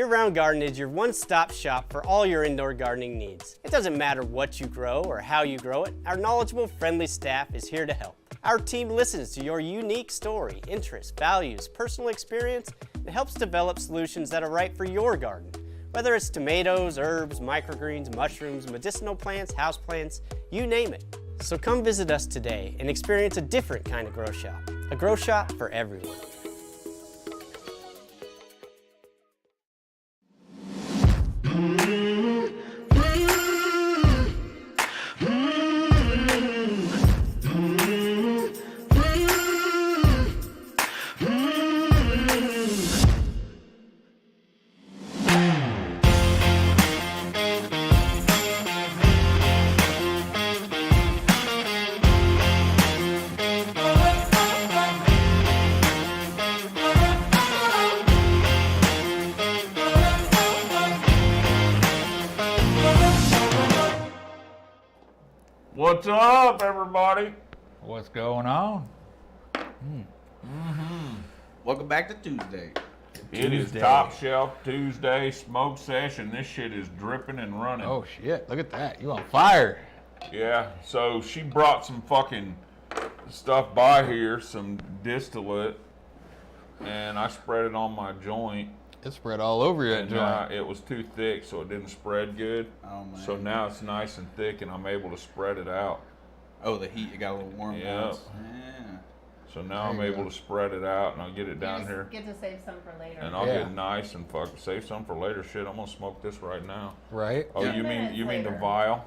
Year-Round Garden is your one-stop shop for all your indoor gardening needs. It doesn't matter what you grow or how you grow it, our knowledgeable, friendly staff is here to help. Our team listens to your unique story, interests, values, personal experience, and helps develop solutions that are right for your garden. Whether it's tomatoes, herbs, microgreens, mushrooms, medicinal plants, houseplants, you name it. So come visit us today and experience a different kind of grow shop. A grow shop for everyone. What's up, everybody? What's going on? Welcome back to Tuesday. It is Top Shelf Tuesday smoke session. This shit is dripping and running. Oh shit, look at that. You on fire. Yeah, so she brought some fucking stuff by here, some distillate, and I spread it on my joint. It spread all over your And joint. it was too thick, so it didn't spread good. Oh man. So now it's nice and thick, and I'm able to spread it out. Oh, the heat, it got a little warm. Yep. Yeah. So now I'm able to spread it out, and I'll get it down here. Get to save some for later. And I'll get nice and save some for later. Shit, I'm gonna smoke this right now. Right? Oh, Yeah. you mean the Later. vial?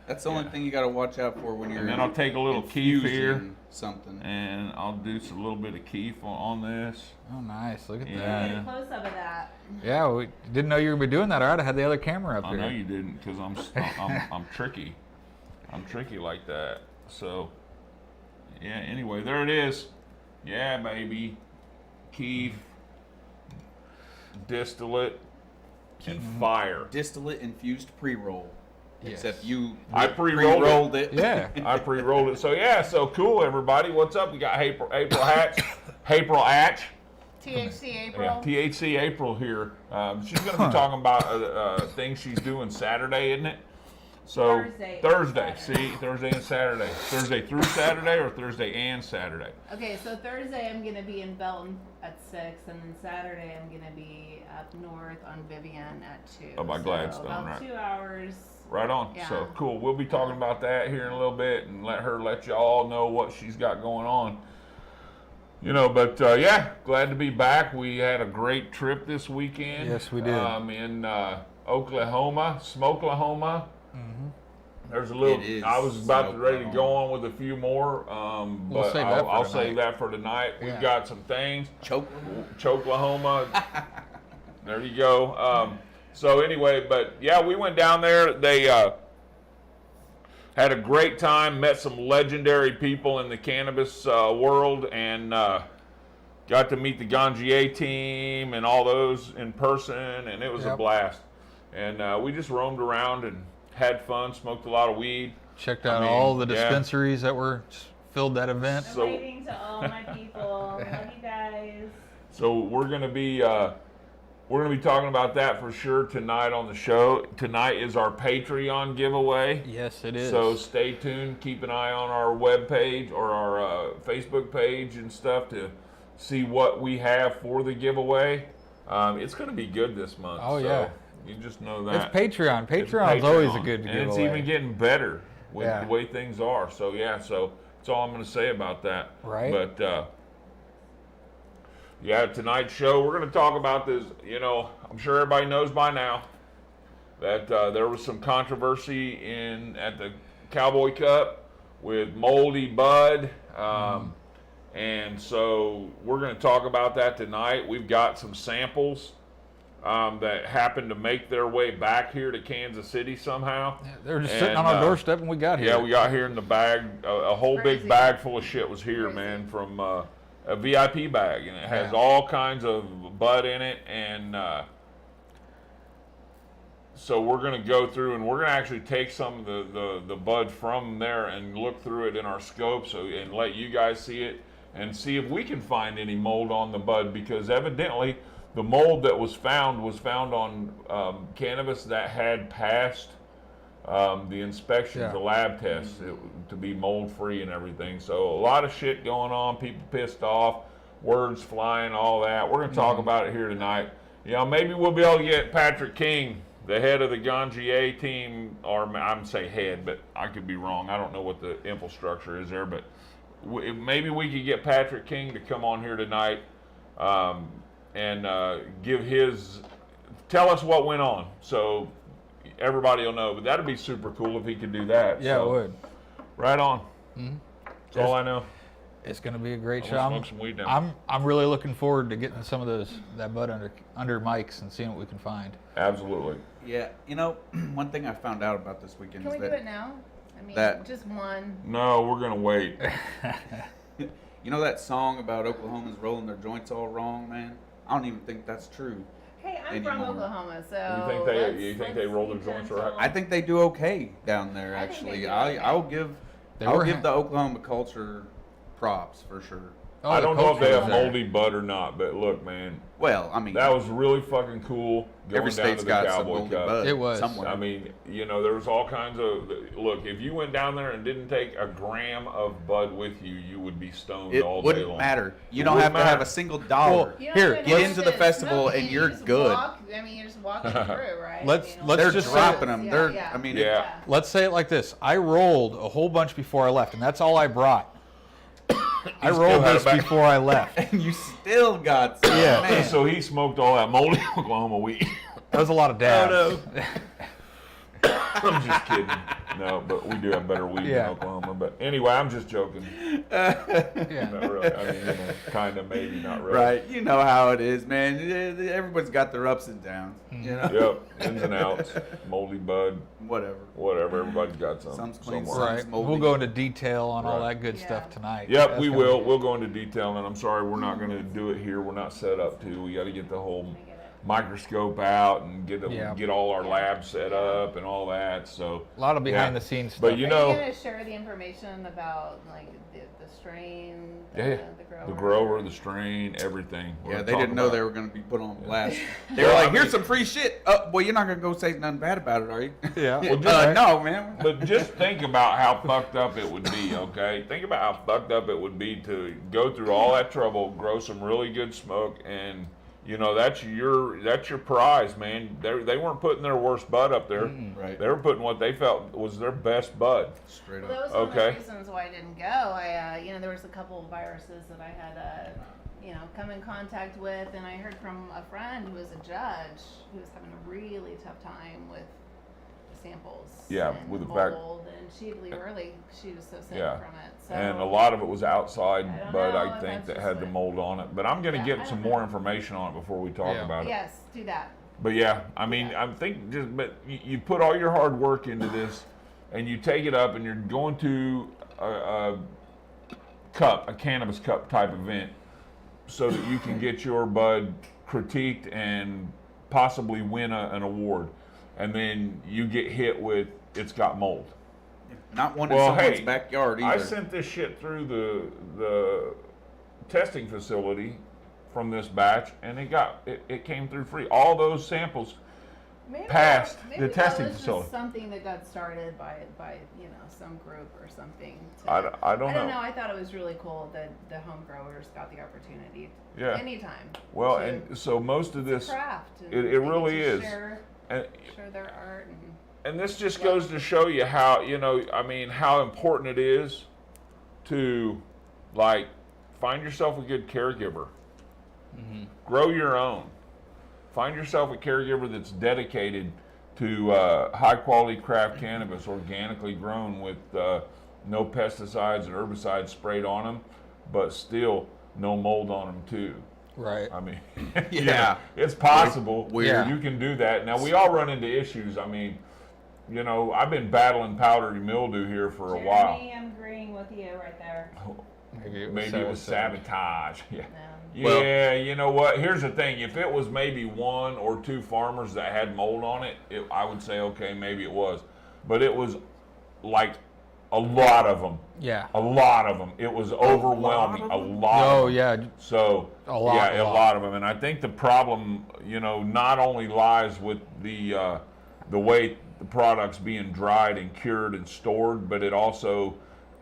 That's the only thing you got to watch out for when you're. And then I'll take a little keef here, infusing something. and I'll do a little bit of keef on this. Oh nice, look at Yeah. that. Get a close up of that. Yeah, we didn't know you were gonna be doing that. I'd have had the other camera up I here. know you didn't, because I'm tricky. I'm tricky like that. So, yeah. Anyway, there it is. Yeah, baby. Keef, distillate, and fire. Distillate infused pre-roll. Yes. Except you I pre-rolled it. Yeah. I pre-rolled it. So yeah, so cool, everybody. What's up? We got April Hatch, April Hatch. THC April. Yeah, THC April here. She's going to be talking about things she's doing Saturday, isn't it? So Thursday. See, Thursday and Saturday. Thursday through Saturday, or Thursday and Saturday? Okay, so Thursday I'm gonna be in Belton at 6, and then Saturday I'm gonna be up north on Vivian at 2. Oh, by Gladstone, about right. 2 hours. Right on. Yeah. So cool. We'll be talking about that here in a little bit, and let you all know what she's got going on. You know, but yeah, glad to be back. We had a great trip this weekend. Yes, we did. In Oklahoma, Smokelahoma. There's a little. It is I was about to ready to Smokelahoma. go on with a few more, We'll but save that for I'll tonight. save that for tonight. Yeah. We've got some things. Chokelahoma. There you go. So anyway, but yeah, we went down there. They had a great time. Met some legendary people in the cannabis world, and got to meet the Ganjier team and all those in person, and it was a blast. And we just roamed around and had fun. Smoked a lot of weed. Checked out all the dispensaries that were filled that event. I'm So- waving to all my people. Love you guys. So we're gonna be talking about that for sure tonight on the show. Tonight is our Patreon giveaway. Yes, it is. So stay tuned. Keep an eye on our webpage or our Facebook page and stuff to see what we have for the giveaway. It's going to be good this month. Oh, so yeah. You just know It's that. Patreon. It's Patreon's always a Patreon. good And giveaway. it's even getting better with Yeah. the way things are. So yeah, so that's all I'm going to say about that. Right. But yeah, tonight's show, we're going to talk about this. You know, I'm sure everybody knows by now that there was some controversy at the Cowboy Cup with moldy bud. And so we're going to talk about that tonight. We've got some samples that happened to make their way back here to Kansas City somehow. Yeah, they were just sitting on our doorstep when we got here. Yeah, we got here in the bag. A whole big Crazy. bag full of shit was here, Crazy. man, from a VIP bag. And it has Yeah. all kinds of bud in it. And so we're going to go through and we're going to actually take some of the bud from there and look through it in our scope and let you guys see it and see if we can find any mold on the bud, because evidently the mold that was found on cannabis that had passed the inspections, Yeah. the lab tests to be mold free and everything. So a lot of shit going on, people pissed off, words flying, all that. We're going to talk about it here tonight. You know, maybe we'll be able to get Patrick King, the head of the Gangier team, or I'm say head, but I could be wrong. I don't know what the infrastructure is there, but maybe we could get Patrick King to come on here tonight and tell us what went on. So everybody will know, but that'd be super cool if he could do that. Yeah, so, it would. Right on. Mhm. That's all I know. It's going to be a great I'm show. gonna smoke some weed now. I'm really looking forward to getting some of that bud under mics and seeing what we can find. Absolutely. Yeah, you know, one thing I found out about this weekend Can is we do that it now? I mean, that- just one. No, we're gonna wait. you know that song about Oklahomans rolling their joints all wrong, man. I don't even think that's true. Hey, I'm from Anymore. Oklahoma, so You think they roll their joints right? I think they do okay down there. I think they Actually, do I okay. I'll give They I'll were give ha- the Oklahoma culture props for sure. Oh, I the don't know if they culture have is there. moldy bud or not, but look, man, Well, I mean, that was really fucking cool. Going every down state's to the got some Cowboy moldy Cup. bud. It was. somewhere. I mean, you know, there was all kinds of look. If you went down there and didn't take a gram of bud with you, you would be stoned it all day wouldn't long. matter. You It don't have wouldn't to have matter. a single dollar. Well, You don't Here, even get have into to the festival smoke and it, you're just good. Walk, I mean, you're just walking through, right? Let's- You know? let's They're just say- dropping them. Yeah, They're. yeah. I mean, Yeah. Let's say it like this. I rolled a whole bunch before I left, and that's all I brought. I still rolled had this it back. before I left. and you still got some. Yeah. Man. So he smoked all that moldy Oklahoma weed. That was a lot of dabs. Oh, I'm just kidding. No, but we do have better weed Yeah. in Oklahoma. But anyway, I'm just joking. Yeah. Not really. I mean, you know, kind of, maybe, not really. Right, you know how it is, man. Everybody's got their ups and downs. You know, Yep, ins and outs, moldy bud, whatever. whatever. Everybody's got some Some's clean, somewhere. Right. Sounds moldy. We'll go into detail on all Right. that good Yeah. stuff tonight. Yep, That's we gonna will. be- We'll go into detail, and I'm sorry we're not going to do it here. We're not set up to. We got to get the whole I get it. microscope out and Yeah. get all our labs set up and all that. So, A lot of behind Yeah. the scenes stuff. but you Are know, you gonna share the information about like the strain, yeah, the grower? the grower, the strain, everything. We're Yeah, gonna they talk didn't know about they it. were going to be put on blast. Yeah. They were Well, like, I "Here's mean- some free shit." Well, you're not going to go say nothing bad about it, are you? Yeah. Well, just- no, man. But just think about how fucked up it would be, okay? Think about how fucked up it would be to go through all that trouble, grow some really good smoke, and you know that's your prize, man. They weren't putting their worst bud up there. Right. They were putting what they felt was their best bud. Straight Well, up. that was one Okay. of the reasons why I didn't go. I there was a couple of viruses that I had, come in contact with, and I heard from a friend who was a judge who was having a really tough time with the samples. Yeah, and with the mold, and she had to leave early. She was so sick Yeah. from it. So And a lot of it was outside I don't bud, know I if think, that's that just had the what- mold on it. But I'm going to Yeah, get I some don't more know. information on it before we talk Yeah. about it. yes, do that. But yeah, I mean, Yeah. I'm thinking but you put all your hard work into this, and you take it up, and you're going to a cannabis cup type event, so that you can get your bud critiqued and possibly win an award, and then you get hit with it's got mold. Not one in Well, someone's hey, backyard either. I sent this shit through the testing facility from this batch, and it came through free. All those samples. Maybe Passed maybe the that testing was just facility. something that got started by some group or something. I don't I don't know. know. I thought it was really cool that the home growers got the opportunity. Yeah. Anytime. Well, to and so most of this, craft. And it they get really to is. Share and, their art and. and this just goes to show you how, how important it is to, like, find yourself a good caregiver. Grow your own. Find yourself a caregiver that's dedicated to high quality craft cannabis, organically grown with no pesticides and herbicides sprayed on them, but still no mold on them too. Right. I mean, Yeah. it's possible. Weird. You can do that. Now, we all run into issues. I mean, I've been battling powdery mildew here for a while. I'm agreeing with you right there. Maybe it was sabotage. Yeah. Well- Yeah, you know what? Here's the thing. If it was maybe one or two farmers that had mold on it, I would say, okay, maybe it was. But it was like A lot of them. Yeah. A lot of them. It was overwhelming. A lot Oh, of them. yeah. So, A lot, yeah, a a lot. lot of them. And I think the problem, not only lies with the way the product's being dried and cured and stored, but it also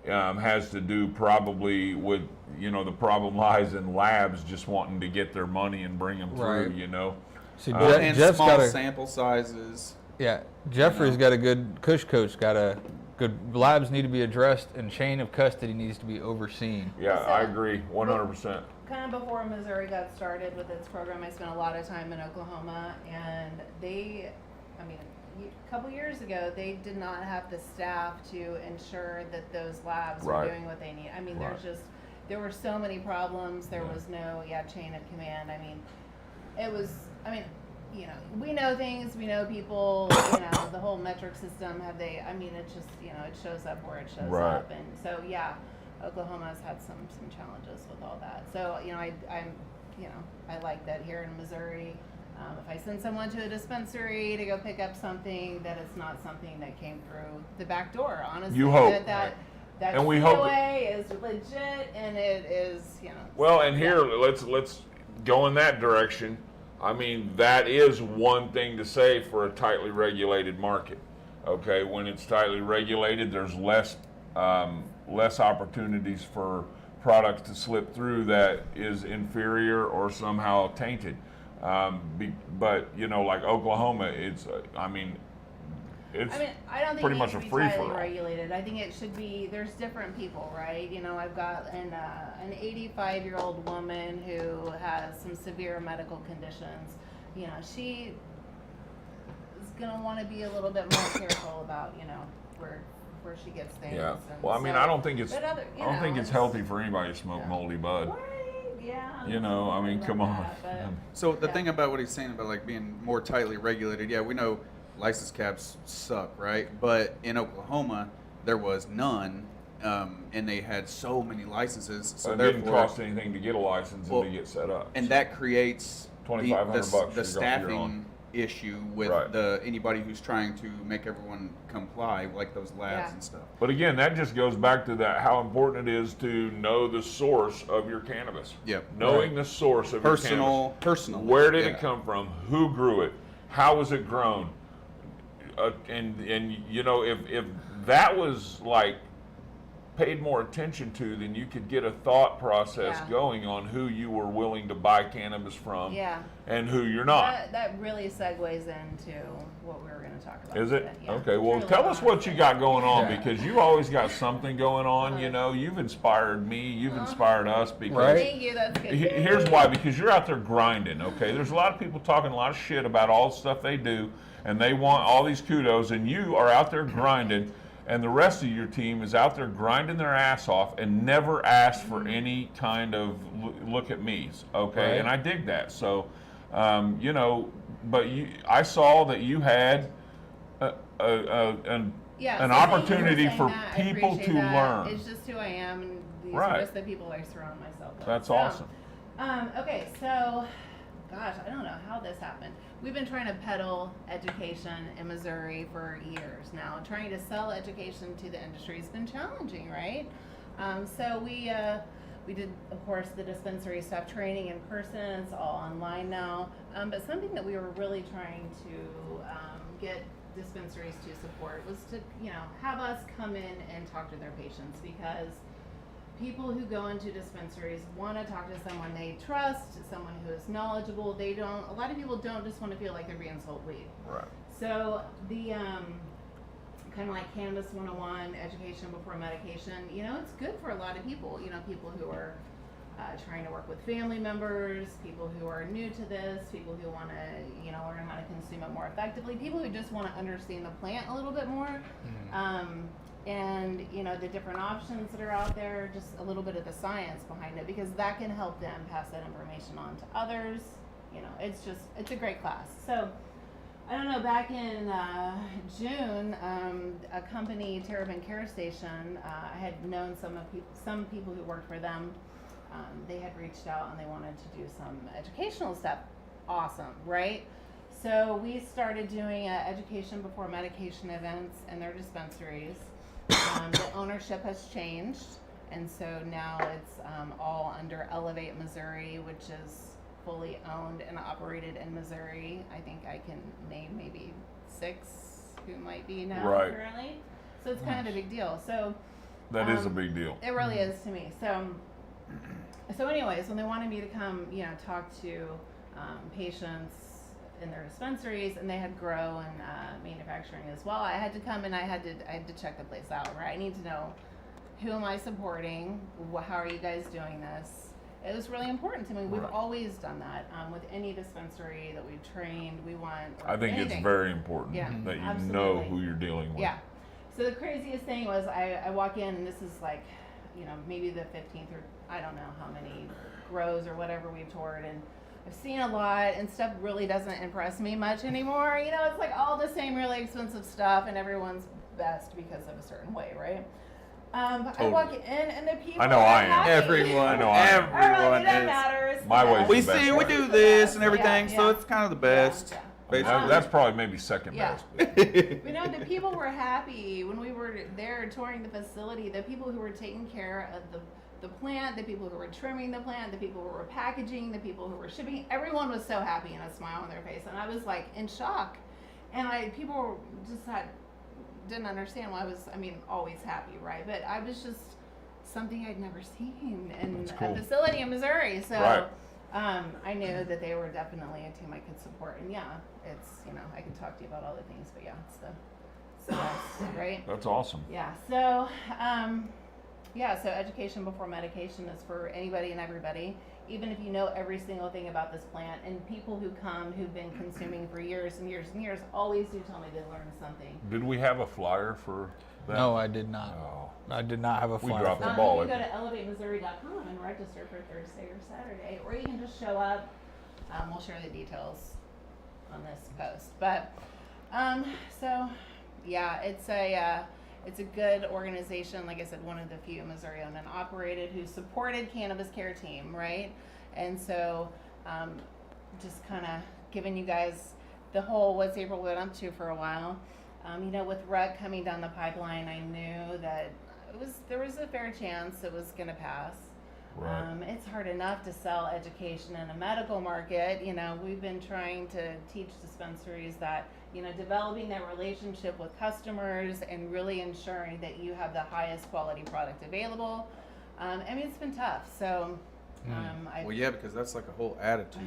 has to do probably with, the problem lies in labs just wanting to get their money and bring them through, Right. See, And Jeff's small got a sample sizes. yeah. Jeffrey's got a good Kush coach. Got a good labs need to be addressed, and chain of custody needs to be overseen. Yeah, I agree 100%. Kind of before Missouri got started with its program, I spent a lot of time in Oklahoma, and a couple years ago, they did not have the staff to ensure that those labs were Right. doing what they need. I mean, Right. there were so many problems. There was no, chain of command. I mean, it was, we know things, we know people, the whole metric system, it just, it shows up where it shows Right. up. And so, Oklahoma's had some challenges with all that. So, I like that here in Missouri. If I send someone to a dispensary to go pick up something, that it's not something that came through the back door, honestly. You hope. That And we hope COA is legit, and it is, Well, and here, let's go in that direction. I mean, that is one thing to say for a tightly regulated market. Okay, when it's tightly regulated, there's less opportunities for products to slip through that is inferior or somehow tainted. But like Oklahoma, it's I don't think pretty it much should a be free-for-all. tightly regulated. I think it should be. There's different people, right? I've got an 85-year-old woman who has some severe medical conditions. She is gonna want to be a little bit more careful about where she gets things. Yeah. And Well, I so- don't think it's but other- I don't think it's healthy for anybody to smoke moldy bud. Right, yeah. Come on. So the Yeah. thing about what he's saying about like being more tightly regulated, we know license caps suck, right? But in Oklahoma, there was none, and they had so many licenses. So it didn't therefore, cost anything to get a license and to get set up. and that creates $2,500 the for your staffing issue with Right. anybody who's trying to make everyone comply, like those labs Yeah. and stuff. But again, that just goes back to that how important it is to know the source of your cannabis. Yep. Knowing the source of your cannabis. Personal. Where did it come from? Who grew it? How was it grown? And if that was like paid more attention to, then you could get a thought process Yeah. going on who you were willing to buy cannabis from Yeah. and who you're not. That really segues into what we were going to talk about. Is it? today. Yeah. Okay, well, Truly tell us what you got going on Yeah. because you always got something going on. You've inspired me. You've inspired us because Thank you. That's good. here's why, because you're out there grinding, okay? There's a lot of people talking a lot of shit about all the stuff they do, and they want all these kudos, and you are out there grinding, and the rest of your team is out there grinding their ass off and never ask for any kind of look at me's, okay? Right. And I dig that. So, but I saw that you had an Yeah, an so thank you opportunity saying for that. I people appreciate to that. learn. It's just who I am, and these Right. are just the people I surround myself with. That's So, awesome. Okay, so, gosh, I don't know how this happened. We've been trying to peddle education in Missouri for years now. Trying to sell education to the industry has been challenging, right? So we did, of course, the dispensary staff training in person. It's all online now. But something that we were really trying to get dispensaries to support was to, have us come in and talk to their patients, because people who go into dispensaries want to talk to someone they trust, someone who is knowledgeable. A lot of people don't just want to feel like they're being sold weed. Right. So the kind of like Cannabis 101, education before medication, it's good for a lot of people. People who are trying to work with family members, people who are new to this, people who want to, learn how to consume it more effectively, people who just want to understand the plant a little bit more. And the different options that are out there, just a little bit of the science behind it, because that can help them pass that information on to others. It's a great class. So I don't know, back in June, a company, Cannabis Care Station, I had known some people who worked for them. They had reached out and they wanted to do some educational stuff. Awesome, right? So we started doing education before medication events in their dispensaries. The owner ownership has changed, and so now it's all under Elevate Missouri, which is fully owned and operated in Missouri. I think I can name maybe 6 who might be now Right. currently. So it's kind of a big deal. So That is a big deal. it really is to me. So anyways, when they wanted me to come, talk to patients in their dispensaries, and they had grow and manufacturing as well, I had to come and I had to check the place out, right? I need to know, who am I supporting? How are you guys doing this? It was really important to me. We've Right. always done that with any dispensary that we've trained. We want. I think anything. it's very important Yeah, that you know absolutely. who you're dealing with. Yeah. So the craziest thing was I walk in, and this is like, maybe the 15th or I don't know how many grows or whatever we've toured, and I've seen a lot, and stuff really doesn't impress me much anymore. It's like all the same really expensive stuff, and everyone's best because of a certain way, right? I walk in, and the people I know are I am. happy. Everyone, I know I am. All right, everyone it doesn't is. matter. It's My the way's best. We the best see, we way. do this and everything, Yeah, so yeah. it's kind of the best. Yeah. Basically. That's probably maybe second Yeah. best. The people were happy when we were there touring the facility. The people who were taking care of the plant, the people who were trimming the plant, the people who were packaging, the people who were shipping, everyone was so happy and a smile on their face. And I was like in shock. And people just didn't understand why I was, always happy, right? But I was just something I'd never seen in That's cool. a facility in Missouri. So Right. I knew that they were definitely a team I could support. And yeah, it's, I can talk to you about all the things, but yeah, it's the best, right? That's awesome. Yeah. So, so education before medication is for anybody and everybody. Even if you know every single thing about this plant, and people who come who've been consuming for years and years and years always do tell me they learned something. Did we have a flyer for that? No, I did not. Oh. I did not have a We flyer. dropped for the that. ball. You can go to elevatemissouri.com and register for Thursday or Saturday, or you can just show up. We'll share the details on this post. But it's a good organization. Like I said, one of the few Missouri owned and operated who supported Cannabis Care Team, right? And so just kind of giving you guys the whole what's April been up to for a while. With RUC coming down the pipeline, I knew that there was a fair chance it was going to pass. Right. It's hard enough to sell education in a medical market. We've been trying to teach dispensaries that, developing that relationship with customers and really ensuring that you have the highest quality product available. It's been tough. So, Well, yeah, because that's like a whole attitude,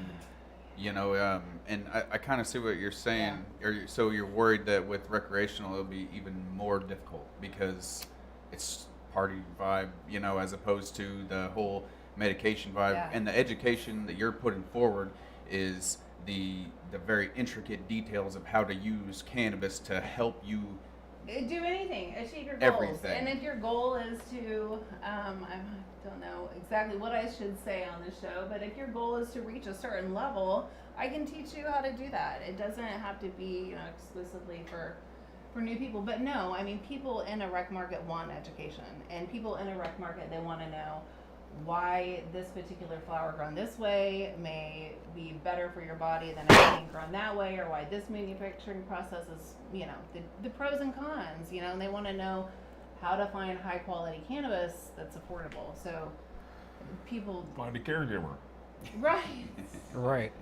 and I kind of see what you're saying. So you're worried that with recreational it'll be even more difficult because it's party vibe, as opposed to the whole medication vibe. Yeah. And the education that you're putting forward is the very intricate details of how to use cannabis to help you do anything, achieve your goals. Everything. And if your goal is to, I don't know exactly what I should say on this show, but if your goal is to reach a certain level, I can teach you how to do that. It doesn't have to be, exclusively for new people. But no, people in a rec market want education, and people in a rec market, they want to know why this particular flower grown this way may be better for your body than anything grown that way, or why this manufacturing process is, the pros and cons, and they want to know how to find high quality cannabis that's affordable. So people, Find a caregiver. right. Right.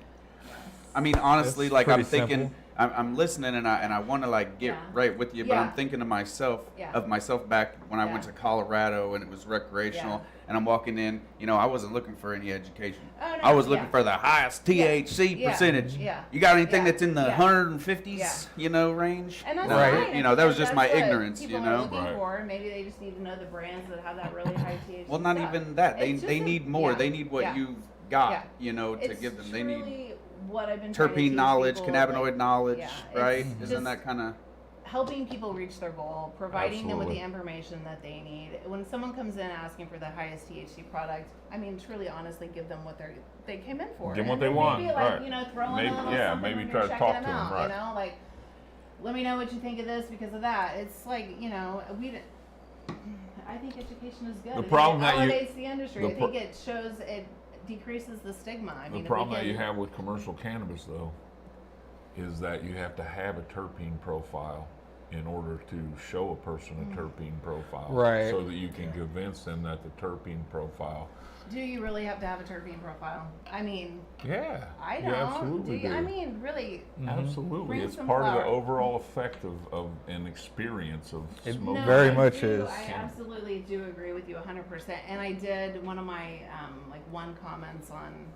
Honestly, That's like I'm pretty thinking, simple. I'm listening and I want to get Yeah. right with you, but Yeah. I'm thinking to myself Yeah. of myself back when I went Yeah. to Colorado and it was recreational, Yeah. and I'm walking in, I wasn't looking for any education. Oh, no, I was looking yeah. for the highest THC Yeah. percentage. Yeah. You got anything Yeah. that's in the Yeah. 150s, range? And that's No, Right. fine. I that think was just that's my what ignorance, people are looking Right. for. Maybe they just need to know the brands that have that really high THC. Well, not stuff. even that. They It's just they need more. yeah. They need what Yeah. you've got, Yeah. to It's give them. They need truly what I've been trying to terpene teach knowledge, people, cannabinoid knowledge, yeah, right? it's Isn't just that kind of helping people reach their goal, providing them with the Absolutely. information that they need. When someone comes in asking for the highest THC product, truly, honestly, give them what they came in for. Give them what And they then want, Maybe right. throw in Maybe- a little yeah, something maybe when try you're to checking talk them to 'em, out. right. Let me know what you think of this because of that. It's I think education is good. The I think problem it that you- elevates the industry. the I think it decreases the stigma. The if we problem that you can- have with commercial cannabis, though, is that you have to have a terpene profile in order to show a person a terpene profile, Right. so that you can convince them that the terpene profile. Do you really have to have a terpene profile? I mean, Yeah, I you don't. absolutely do you? do. I mean, really. Absolutely, Bring it's some part of the flower. overall effect of an experience of It smoking. very I much do. is. I absolutely do agree with you 100%. And I did one of my like one comments on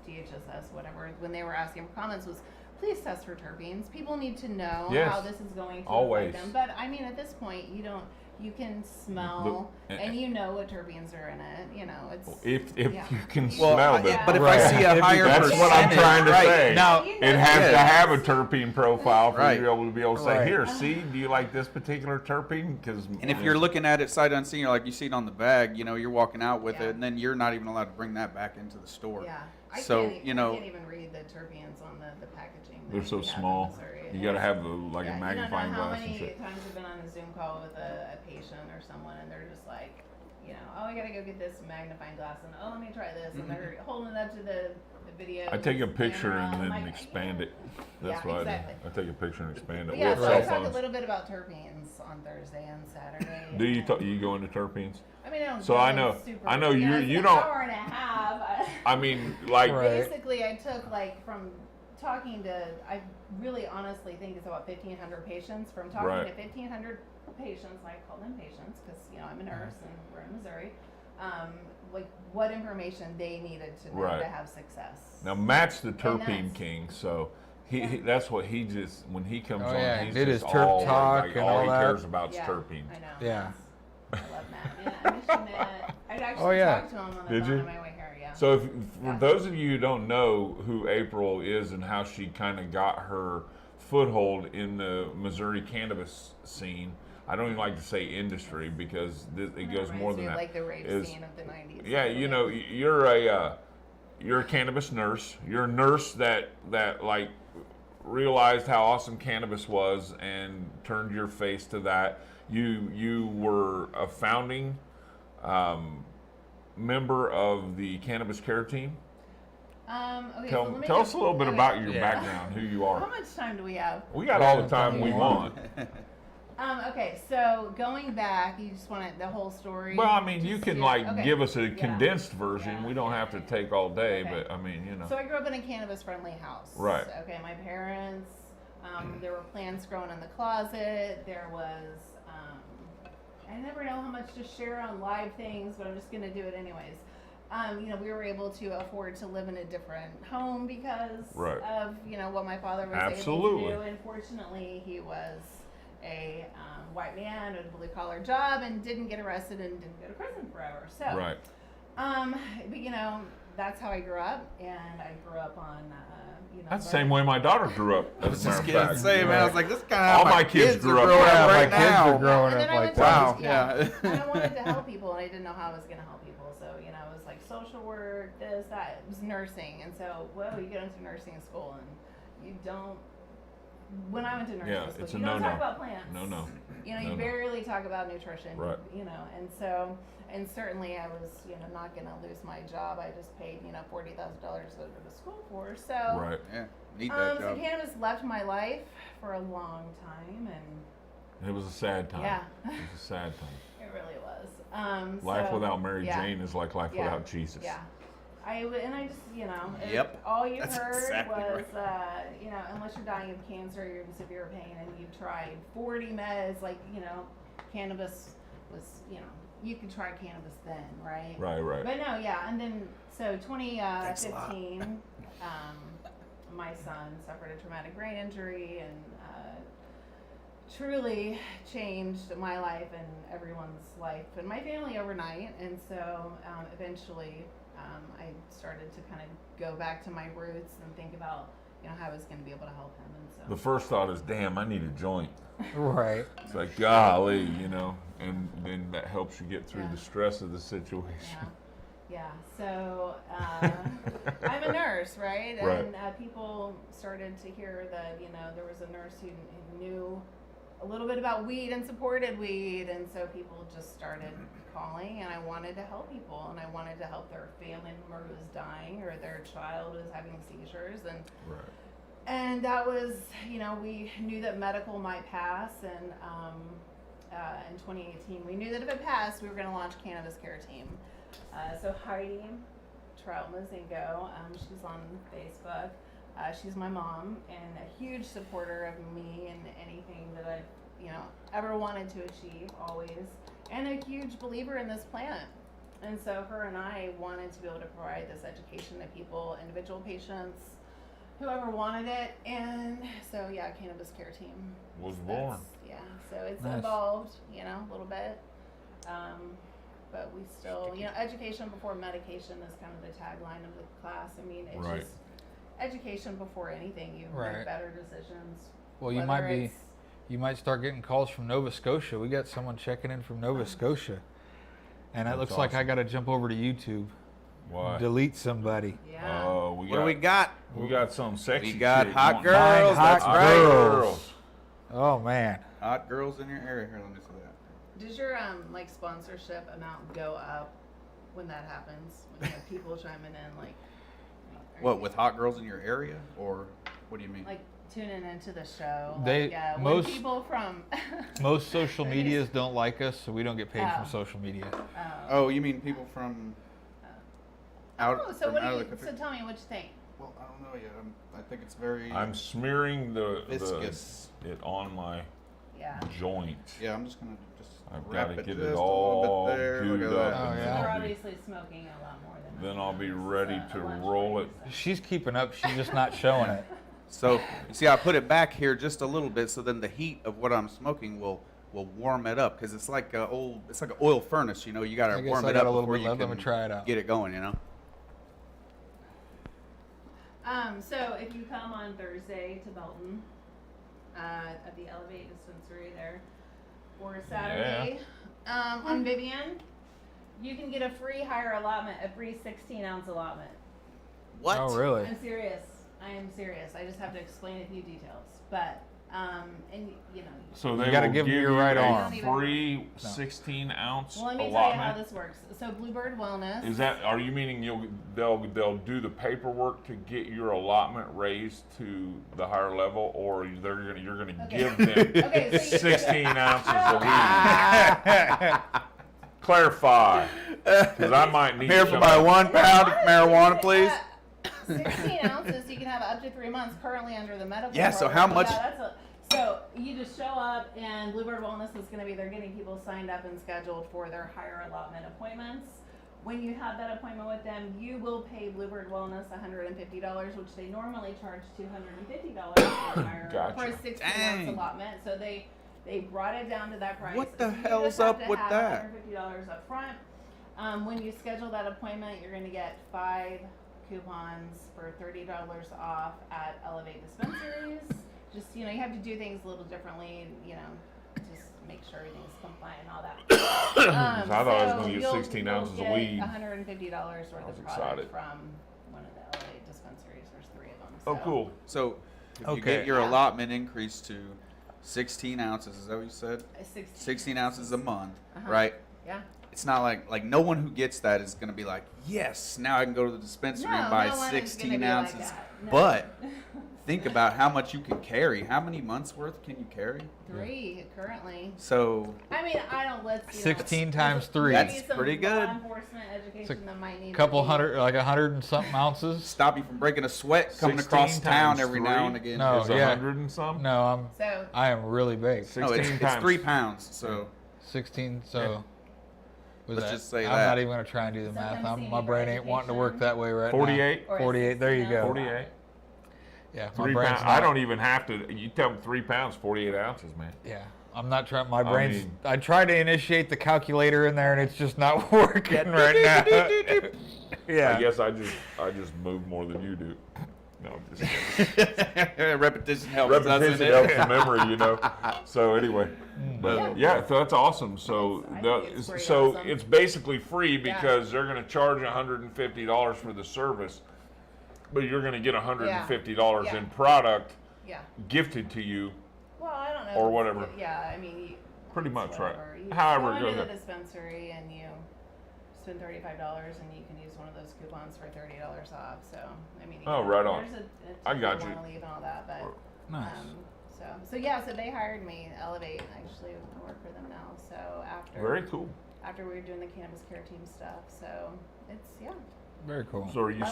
DHSS whatever when they were asking for comments was, please test for terpenes. People need to know Yes. how this is going to Always. affect them. But I mean, at this point, you can smell and you know what terpenes are in it. It's If yeah. you can Well, smell them. but if Right. I see a higher That's what I'm percentage, trying to right, say. now, You It has to Yes. have a terpene profile for Right. you to be able to say, Right. here, see, do you like this particular terpene? Because and if you're looking at it sight unseen, you're like you see it on the bag, you're walking out with Yeah. it, and then you're not even allowed to bring that back into the store. Yeah. I So, can't, I can't even read the terpenes on the packaging. that they're so we have in small, Missouri. you got to have a Yeah, magnifying you don't know glass how and many shit. times I've been on a Zoom call with a patient or someone, and they're just like, oh, I gotta go get this magnifying glass, and oh, let me try this, and they're holding it up to the video. I take a picture camera, and I'm then like, expand it. That's Yeah, what exactly. I do. I take a picture and expand it. But We yeah, have so I cell talked a phones. little bit about terpenes on Thursday and Saturday. Do you and- you go into terpenes? I mean, I don't So go I in know- super, I know it's you an don't- hour and a half. I mean, like, Right. Basically, I took from talking to, I really honestly think it's about 1,500 patients. From talking Right. to 1,500 patients, I call them patients because I'm a nurse and we're in Missouri. Like what information they needed to know Right. to have success. now Matt's the And terpene that's- king, so he Yeah. that's what he just, when he comes Oh, on, yeah, he's did just his terp all, talk like, and all all he that. cares about is Yeah, terpenes. I know. Yeah. I love Matt. Yeah, I miss you, Matt. I'd actually Oh, yeah. talked to him on the Did phone you? on my way here. Yeah. So, for Yeah. those of you who don't know who April is and how she kind of got her foothold in the Missouri cannabis scene, I don't even like to say industry because it goes more than that. Like the rave is- scene of the 90s. Yeah, you're a cannabis nurse. You're a nurse that like realized how awesome cannabis was and turned your face to that. You were a founding member of the Cannabis Care Team. Okay, so Tell, let me tell just- us a little bit okay. about your Yeah. background, who you How are. much time do we have? We got all the time we Yeah. want. Okay, so going back, you just want the whole story? Well, I mean, you Just- can yeah, like okay. give us a Yeah. condensed version. Yeah. We don't have to take all day, Okay. but I mean, So I grew up in a cannabis-friendly house. Right. Okay, my parents, there were plants growing in the closet. There was, I never know how much to share on live things, but I'm just gonna do it anyways. We were able to afford to live in a different home because Right. of, what my father was Absolutely. able to do. And fortunately, he was a white man with a blue-collar job and didn't get arrested and didn't go to prison forever. So, right. but that's how I grew up, and I grew up on, That's the same way my daughter grew up. I was as a just matter of gonna fact. say, man, I was like, this kind of All how my kids grew are up. growing Yeah, up my right kids now. are growing and then up I like went to that. Wow, yeah. and I wanted to help people, and I didn't know how I was going to help people. So, it was like social work, this, that. It was nursing. And so, you get into nursing school, and you don't. When I went to nursing Yeah, school, it's a you don't no-no. talk about plants. No. You No. barely talk about nutrition. Right. And so, and certainly I was, not going to lose my job. I just paid, $40,000 to go to school for. So, Right. Yeah, need that so job. cannabis left my life for a long time, and It was a sad time. yeah. It was a sad time. It really was. Life so, without Mary yeah, Jane is like life yeah, without Jesus. Yeah. I just, and Yep. all you That's heard exactly was, unless you're dying of cancer, you're in severe pain, and you've tried 40 meds, cannabis was, you could try cannabis then, right? Right. But no, yeah, and then, so Thanks a lot. 2015, my son suffered a traumatic brain injury and truly changed my life and everyone's life and my family overnight. And so eventually I started to kind of go back to my roots and think about, how I was going to be able to help him. And so The first thought is, damn, I need a joint. Right. It's like, golly, and then that helps you get through Yeah. the stress of the situation. Yeah, so I'm a nurse, right? Right. And people started to hear that, there was a nurse who knew a little bit about weed and supported weed. And so people just started calling, and I wanted to help people, and I wanted to help their family member who was dying or their child who was having seizures. And Right. And that was, we knew that medical might pass, and in 2018, we knew that if it passed, we were going to launch Cannabis Care Team. So Heidi Trout Mazingo, she's on Facebook. She's my mom and a huge supporter of me and anything that I've, ever wanted to achieve, always, and a huge believer in this plant. And so her and I wanted to be able to provide this education to people, individual patients, whoever wanted it. And so, yeah, Cannabis Care Team Was born. Yeah, so it's Nice. evolved, a little bit. But we still, education before medication is kind of the tagline of the class. I mean, it's Right. just education before anything. You Right. make better decisions. Well, you whether might start getting calls from Nova Scotia. We got someone checking in from Nova Scotia. And it That's looks like I awesome. got to jump over to YouTube. Why? Delete somebody. Yeah. We What do we got? some sexy. We got chick hot wanting- girls. Hot That's right. girls. Oh man. Hot girls in your area. Here, let me see that. Does your sponsorship amount go up when that happens? When you have people chiming in, like are What, you- with hot girls in your area, or what do you mean? like tuning into the show? They- when most- people from Most social They're medias don't like us, so we don't get paid Oh. from social media. Oh, you mean people from out, Oh, so from what out do of you? the So country? tell me what you think. Well, I don't know yet. I think it's very I'm smearing viscous. it on my Yeah. joint. Yeah, I'm just gonna just I've wrap gotta it get just it a all little bit there. Look glued at up that. Oh, and yeah. then They're I'll be, obviously smoking a lot more than. then I I'll am. be This is ready a to lunch roll break, it. so- She's keeping up. She's just not showing it. So, see, I put it back here just a little bit, so then the heat of what I'm smoking will warm it up, because it's like an oil furnace. You got I to guess warm I it got up a little before bit you left. Let can me try it out. get it going. So if you come on Thursday to Belton, at the Elevate Dispensary there, or Saturday, on Vivian, you can get a free higher allotment, a free 16-ounce allotment. What? Oh, really? I'm serious. I am serious. I just have to explain a few details. But, and So You they gotta will give 'em give your you right a arm. free 16-ounce well, let me tell you how allotment. this works. So Bluebird Wellness. Is that? Are you meaning they'll do the paperwork to get your allotment raised to the higher level, or you're gonna give them Okay, so you- 16 ounces of weed? Clarify, because I might need Here some. for my 1 pound of marijuana, please. 16 ounces, you can have up to 3 months currently under the medical Yeah, so program. how much- So you just show up, and Bluebird Wellness is going to be, they're getting people signed up and scheduled for their higher allotment appointments. When you have that appointment with them, you will pay Bluebird Wellness $150, which they normally charge $250 for, Gotcha. for a 16-ounce Dang. allotment. So they brought it down to that price. What the So you hell's just have up to with have that? $150 up front. When you schedule that appointment, you're going to get 5 coupons for $30 off at Elevate Dispensaries. Just, you have to do things a little differently, just make sure everything's compliant and all that. I thought I was gonna get you'll- 16 you'll ounces of get weed. $150 worth I was of product excited. from one of the Elevate dispensaries. There's 3 of them. Oh, so- cool. So, if you Okay. get your Yeah. allotment increased to 16 ounces, is that what you said? 16. 16 ounces a month, Uh-huh. right? Yeah. It's not like no one who gets that is going to be like, yes, now I can go to the dispensary and buy no one is gonna 16 be like ounces. that. No. But think about how much you can carry. How many months worth can you carry? 3 currently. So, I mean, I don't let's 16 times 3. maybe That's some pretty good. Law enforcement education that might need. Couple to be- hundred, like 100 and something ounces. stop you from breaking a sweat coming 16 across town times every 3? now and again. No. Is yeah. 100 and some? No, So I am really big. No, it's 16 times 3 pounds. So, 16. So. Yeah. Was Let's that- just say I'm that. not even gonna try and do the Does that math. come My see brain for ain't wanting to work education? that way right 48? or 48, there you 16 go. ounce. 48. now. Yeah, my 3 brain's pounds. not. I don't even have to. You tell them 3 pounds, 48 ounces, man. Yeah, I'm not trying. My brain's. mean- I tried to initiate the calculator in there, and it's just not working right now. Yeah. I guess I just move more than you do. No, I'm just kidding. repetition helps. Repetition doesn't it? helps the memory, So anyway, but Yeah. yeah, so that's awesome. So I think it's pretty so awesome. it's basically free Yeah. because they're going to charge $150 for the service, but you're going to get $150 Yeah. in product yeah. gifted to you. Well, I don't know. Or if- whatever. Yeah, I mean, Pretty much, right? whatever. You However go it goes. into the dispensary and you spend $35 and you can use one of those coupons for $30 off. So I mean, Oh, right on. There's I got you. Want to leave and all that, but Nice. so they hired me, Elevate. Actually, I work for them now. So Very cool. after we were doing the Cannabis Care Team stuff, so it's Very cool. So Loving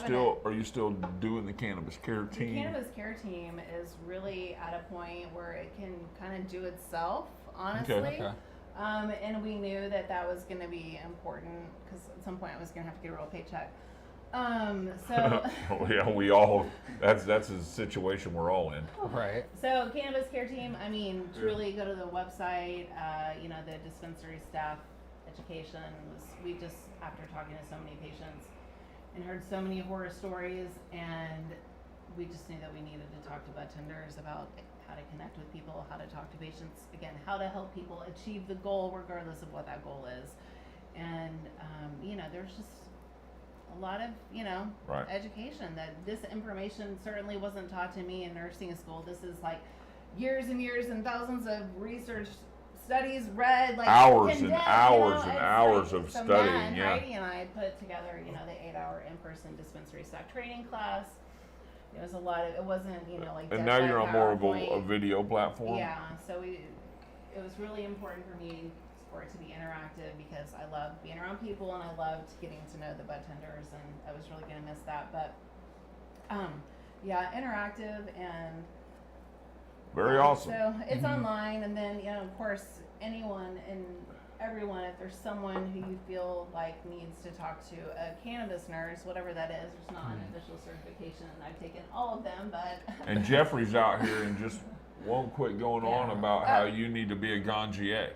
are you still doing the Cannabis Care The Team? Cannabis Care Team is really at a point where it can kind of do itself, honestly. Okay. And we knew that was going to be important because at some point I was going to have to get a real paycheck. So Oh, yeah, we all. That's a situation we're all in. Right. So Cannabis Care Team, I mean, truly go to the website. The dispensary staff education we just, after talking to so many patients and heard so many horror stories, and we just knew that we needed to talk to budtenders about how to connect with people, how to talk to patients, again, how to help people achieve the goal regardless of what that goal is. And, there's just a lot of, Right. education that this information certainly wasn't taught to me in nursing school. This is like years and years and thousands of research studies read, like Hours and condensed, hours and it's hours like, of so studying, Matt, yeah. Heidi and I put together, the 8-hour in-person dispensary staff training class. It was a lot of, it wasn't, like. And death now by you're on more of a PowerPoint. video platform. Yeah, so it was really important for me for it to be interactive because I love being around people and I loved getting to know the budtenders, and I was really gonna miss that. But interactive and Very awesome. So it's online, and then of course anyone and everyone, if there's someone who you feel like needs to talk to a cannabis nurse, whatever that is, there's not an official certification, and I've taken all of them, but And Jeffrey's out here and just won't quit going on about how Oh. you need to be a ganjier.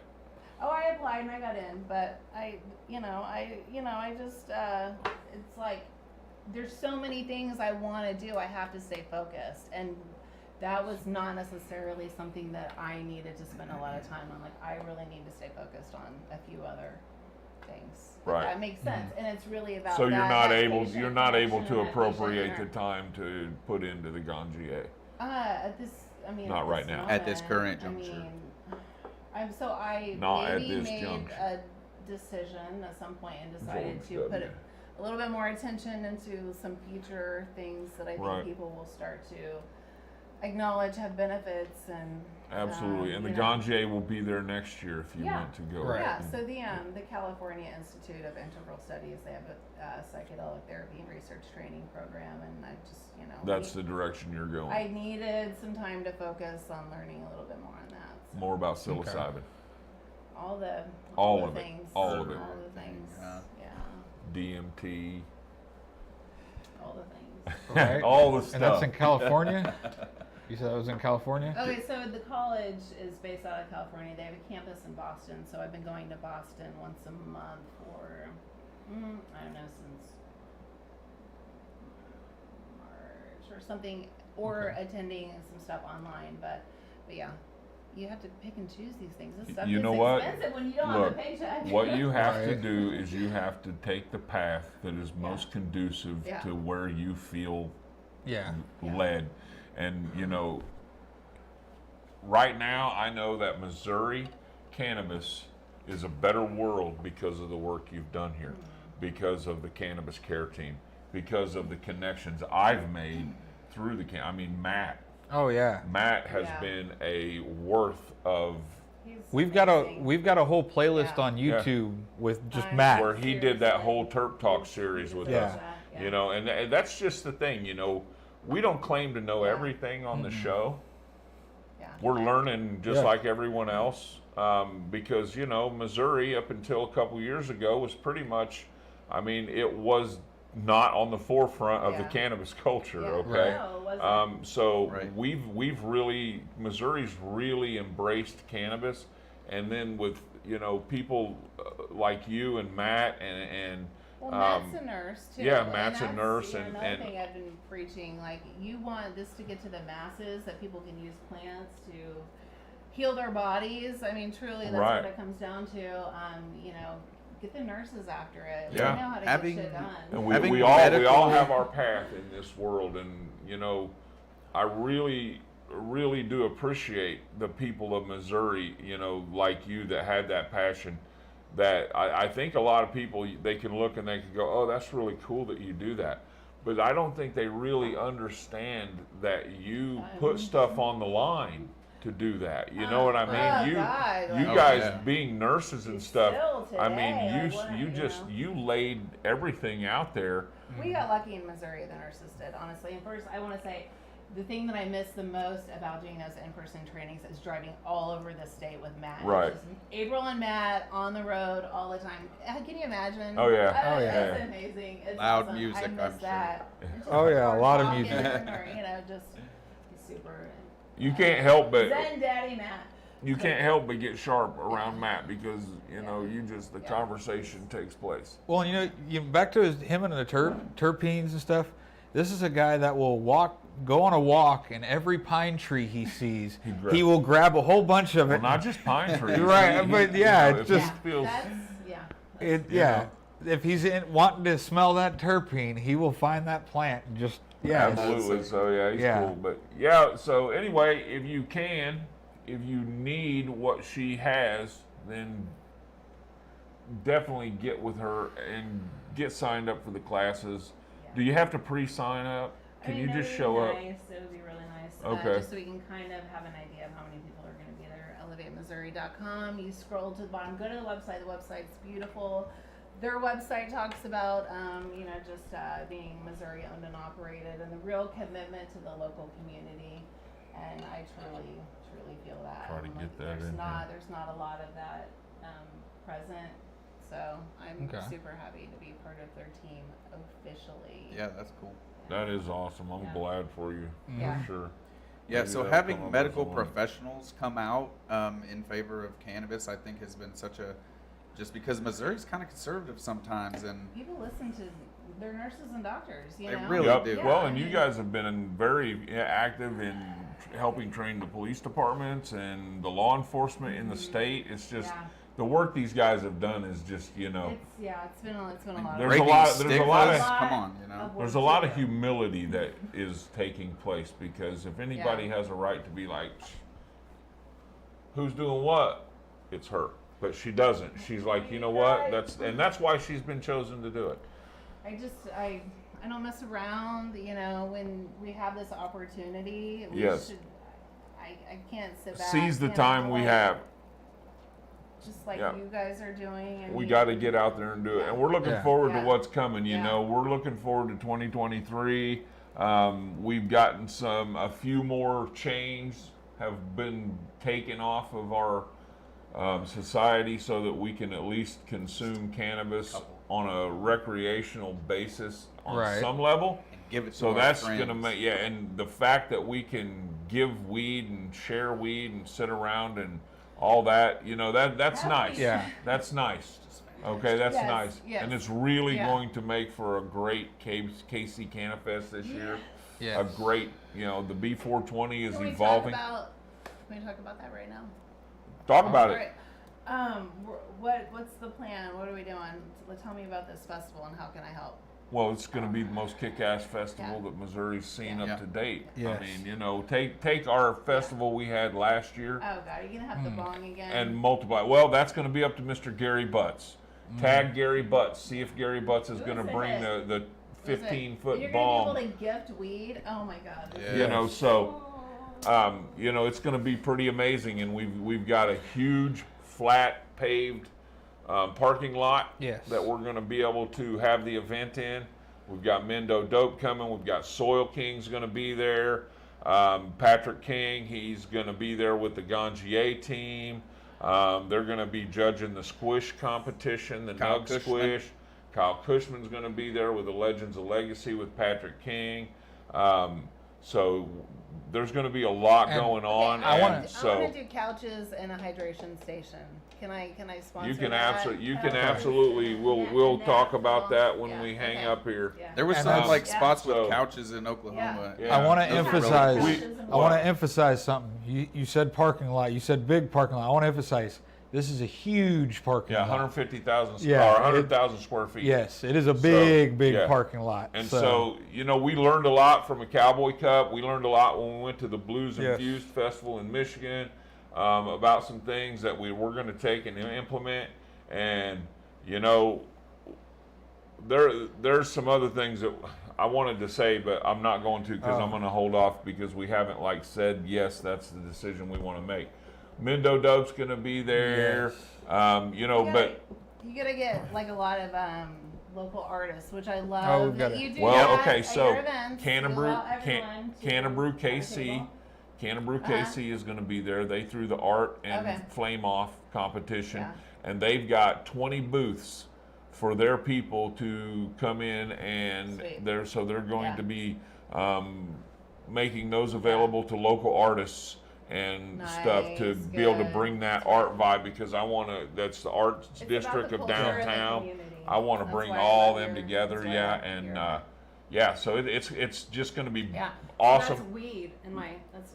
I applied and I got in, but I just it's like there's so many things I want to do. I have to stay focused, and that was not necessarily something that I needed to spend a lot of time on. Like, I really need to stay focused on a few other things. If Right. that makes sense, and it's really about. So you're that not patient able to connection and that appropriate the patient time to put into the ganjier. At this, Not right now. At this current moment, juncture. I Not at maybe this made juncture. a decision at some point and decided George to W. put a little bit more attention into some future things that I think Right. people will start to acknowledge have benefits and. Absolutely, and the you know. ganjier will be there next year if you Yeah. want to go. Right. Yeah, so the California Institute of Integral Studies, they have a psychedelic therapy and research training program, and I just, That's the direction you're going. I needed some time to focus on learning a little bit more on that. So More about psilocybin, all the All the of it. things, All of it. all the things, Yeah. DMT, all the things. Right. all the And that's stuff. in California? You said that was in California? Okay, so the college is based out of California. They have a campus in Boston, so I've been going to Boston once a month for, I don't know, since March or something, or attending some stuff online. But yeah, you have to pick and choose these things. This stuff You is know what? expensive when you don't Look, have a paycheck. What you have to Right. do is you have to take the path that is most conducive Yeah. to where you feel Yeah. led. And right now I know that Missouri cannabis is a better world because of the work you've done here, because of the Cannabis Care Team, because of the connections I've made through Matt Oh yeah. has Yeah. been a worth of He's We've got a amazing. whole playlist Yeah. on YouTube with just Nice. Matt. where he did that whole Terp Talk series with Yeah. us. And that's just the thing, we don't claim to know Yeah. everything on the show. Yeah. We're learning just Yeah. like everyone else, because Missouri up until a couple years ago was pretty much, it was not on the forefront of the Yeah. cannabis culture. Yeah. Okay, No, it wasn't. so Right. we've really, Missouri's really embraced cannabis, and then with people like you and Matt and Well, Matt's a nurse too. yeah, and Matt's a that's, nurse, another and thing I've been preaching. Like, you want this to get to the masses, that people can use plants to heal their bodies. Truly, that's Right. what it comes down to. Get the nurses after it. Yeah. They know how to Having- get shit done. And Having we all medical- have our path in this world, and I really do appreciate the people of Missouri, like you, that had that passion, that I think a lot of people, they can look and they can go, oh, that's really cool that you do that. But I don't think they really understand that you put stuff on the line to do that. You know what I mean? You guys being nurses and stuff. I mean, you laid everything out there. We got lucky in Missouri, the nurses did, honestly. And first, I want to say, the thing that I miss the most about doing those in-person trainings is driving all over the state with Matt. Right. Just April and Matt on the road all the time. Can you imagine? Oh, yeah. It's amazing. It's Loud awesome. music, I miss I'm sure. that. It's just Oh, yeah, a we're lot of talking music. Or, just super. You can't help but Zen Daddy Matt. you can't help but get sharp around Matt because you just the conversation takes place. Well, back to him and the terpenes and stuff. This is a guy that will go on a walk, and every pine tree he sees, he will grab a whole bunch of it. Well, not just pine trees. Right, but it just feels. If he's wanting to smell that terpene, he will find that plant and just Absolutely. So he's cool. But so anyway, if you need what she has, then definitely get with her and get signed up for the classes. Do you have to pre-sign up? Can you just show up? It would be really nice. Okay. Just so we can kind of have an idea of how many people are going to be there. ElevateMissouri.com. You scroll to the bottom, go to the website. The website's beautiful. Their website talks about, just being Missouri owned and operated, and the real commitment to the local community. And I truly feel that. Try to get that in here. There's not a lot of that present. So I'm super happy to be part of their team officially. Yeah, that's cool. That is awesome. I'm glad for you. Yeah. For sure. Yeah, Maybe so that'll come having up medical with someone. professionals come out in favor of cannabis, I think has been just because Missouri's kind of conservative sometimes, and People listen to their nurses and doctors, They really do. Yeah, Well, I and you mean, guys have been very active in helping train the police departments and the law enforcement in the state. It's just the work these guys have done is just It's been a lot. There's breaking a lot of stigmas, come on, there's a lot of humility that is taking place because if anybody has a right to be like, who's doing what? It's her. But she doesn't. She's like, you know what? That's why she's been chosen to do it. I don't mess around. When we have this opportunity, I can't sit back. Seize the time we have. Just like you guys are doing. And We got to get out there and do it. And we're looking forward to what's coming. We're looking forward to 2023. We've gotten a few more chains have been taken off of our society so that we can at least consume cannabis on a recreational basis on some level. and give it to So our that's friends. going to make, and the fact that we can give weed and share weed and sit around and all that, that's nice. Yeah. That's nice. Okay, that's Yes, nice. yes. And it's really going to make for a great KC Cannafest this year. Yes. A great, the B420 is Can we evolving. talk about that right now? Talk about All it. right. What's the plan? What are we doing? Tell me about this festival and how can I help? Well, it's going to be the most kick-ass festival that Missouri's seen up to date. Yes. I mean, take our festival we had last year Oh God, are you gonna have the bong again? and multiply. Well, that's going to be up to Mr. Gary Butts. Tag Gary Butts. See if Gary Butts is going to bring the 15-foot You're bomb. gonna be able to gift weed. Oh my God. This Yeah. So, it's going to be pretty amazing, and we've got a huge flat paved parking lot that we're going to be able to have the event in. We've got Mendo Dope coming. We've got Soil King's going to be there. Patrick King, he's going to be there with the Gangier team. They're going to be judging the squish competition, the Kyle Nug Cushman. Squish. Kyle Cushman's going to be there with the Legends of Legacy with Patrick King. So there's going to be a lot going on. I and want to do couches and a hydration station. Can I sponsor you can that? absolutely. We'll and talk that- about that when yeah, we hang okay. up here. Yeah. There was And some that's- spots with So- couches in Oklahoma. Yeah. I want to those are really emphasize. cool. I want to emphasize something. You said parking lot. You said big parking lot. I want to emphasize. This is a huge parking Yeah, lot. 150,000 Yeah, or 100,000 square feet. Yes, it is a big yeah. parking lot. And so, we learned a lot from a Cowboy Cup. We learned a lot when we went to the Blues Infused Festival in Michigan about some things that we were going to take and implement. And you know, there's some other things that I wanted to say, but I'm not going to because I'm going to hold off because we haven't like said yes, that's the decision we want to make. Mendo Dope's going to be there. Yes. You know, but you gotta get like a lot of local artists, which I love that you do. Well, that okay, at so your events. You Cannabrew allow everyone to Cannabrew have a KC. table. Cannabrew KC is going to be there. They threw the art and flame off competition, and they've got 20 booths for their people to come in, and they're going to be making those available to local artists and stuff to be able to bring that art vibe, because I want to. That's the arts district of downtown. I want to bring all them together, so it's just going to be awesome. That's weed in my. That's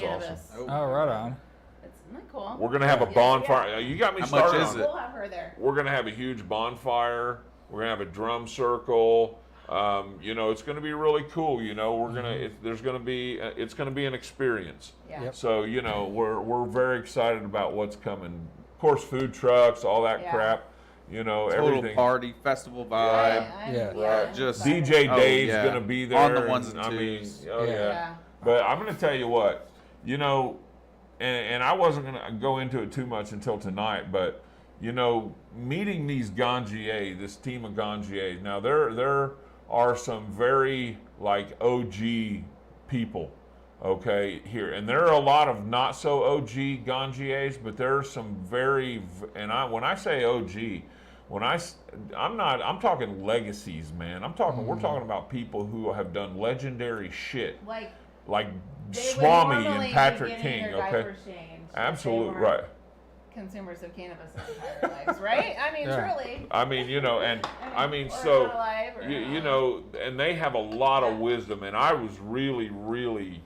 cannabis. awesome. Oh, right on. Isn't that cool? We're gonna have a bonfire. You got me started. How much is it? We'll have her there. We're gonna have a huge bonfire. We're gonna have a drum circle. You know, it's gonna be really cool. You know, we're gonna. It's gonna be an experience. Yeah. Yep. So you know, we're very excited about what's coming. Of course, food trucks, all that crap. You know, Total everything. party, festival vibe. Just DJ Dave's gonna be there on the ones and twos. Yeah. But I'm going to tell you what, you know, and I wasn't going to go into it too much until tonight, but, you know, meeting these ganjiers, this team of ganjiers, now there are some very, like, OG people, okay, here. And there are a lot of not so OG ganjiers, but there are some very, when I say OG, I'm talking legacies, man. We're talking about people who have done legendary shit. Like Swami and Patrick King, okay? Absolutely, right. Consumers of cannabis their entire lives, right? I mean, truly. I mean, you know, and I mean, so, you know, and they have a lot of wisdom, and I was really, really,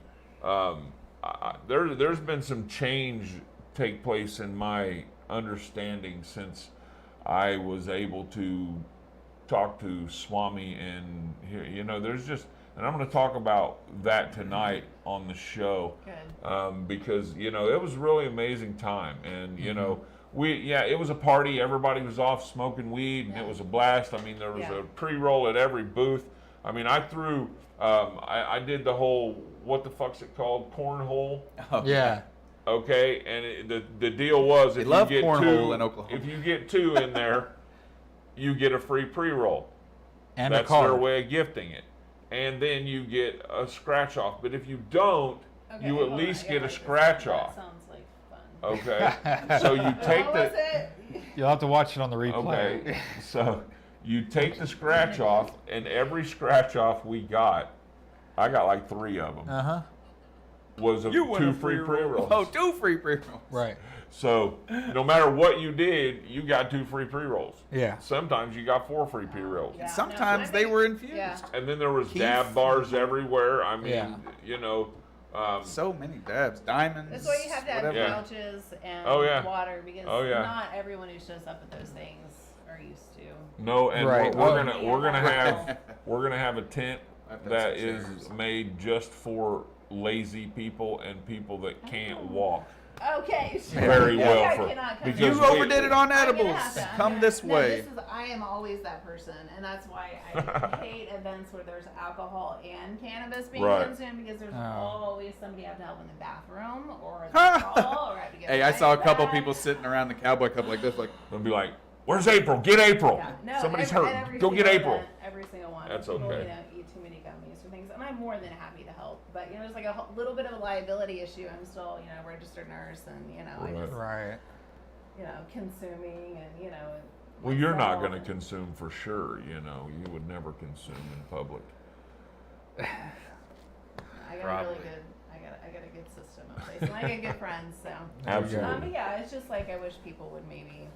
there's been some change take place in my understanding since I was able to talk to Swami, and you know, there's just. And I'm going to talk about that tonight on the show. Good. Because, you know, it was a really amazing time. And, you know, it was a party. Everybody was off smoking weed, and it was a blast. I mean, there was a pre-roll at every booth. I mean, I threw, I did the whole, what the fuck's it called? Cornhole? Oh, yeah. Okay, and the deal was if you get two in there, you get a free pre-roll. And that's a card. their way of gifting it. And then you get a scratch off. But if you don't, you at least get a scratch off. That sounds like fun. Okay. So you take You'll have to watch it on the replay. Okay. So you take the scratch off, and every scratch off we got, I got like 3 of them. Was of 2 free pre-rolls. Oh, 2 free pre-rolls. Right. So no matter what you did, you got 2 free pre-rolls. Yeah. Sometimes you got 4 free pre-rolls. Yeah. Sometimes they were infused. Yeah. And then there was dab bars everywhere. I mean, you know. So many dabs, diamonds. That's why you have to have whatever. pouches and water, because not everyone who shows up at those things are used to. No, and we're gonna have a tent that is chairs. made just for lazy people and people that can't walk. Okay. Very well for because you overdid it on edibles. Come this way. I am always that person, and that's why I hate events where there's alcohol and cannabis being consumed, because there's always somebody have to help in the bathroom or the stall, or have to get Hey, I saw a couple people sitting around the Cowboy Cup like this, like they'll be like, "Where's April? Get April! Yeah. No, Somebody's hurt. Go get April." Every single one. That's People, okay. You know, eat too many gummies or things, and I'm more than happy to help. But you know, there's like a little bit of a liability issue. I'm still, you know, a registered nurse, and you know, I just, you know, consuming, and you know. Well, you're not going to consume for sure. You know, you would never consume in public. I got a really good. I got a good system in place, and I got good friends. So. Absolutely. But yeah, it's just like I wish people would maybe